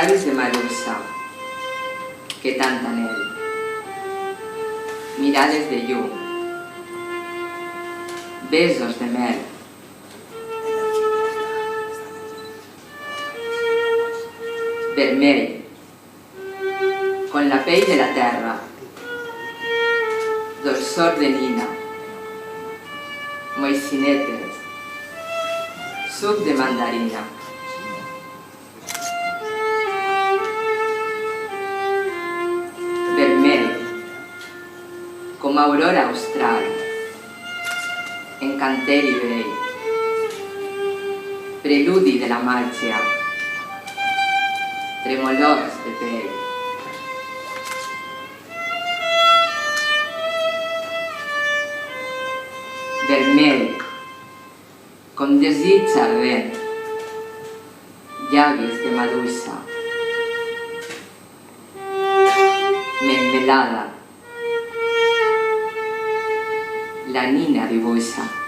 llavis de Medusa, que tant anhel. Mirades de llum, besos de mel. Vermell, con la pell de la terra, dolçor de nina, moicinetes, suc de mandarina. Vermell, com aurora austral, encanteri vell, preludi de la màgia, tremolors de pell. Vermell, com desig ardent, llavis de Medusa, mermelada, la nina dibuixa.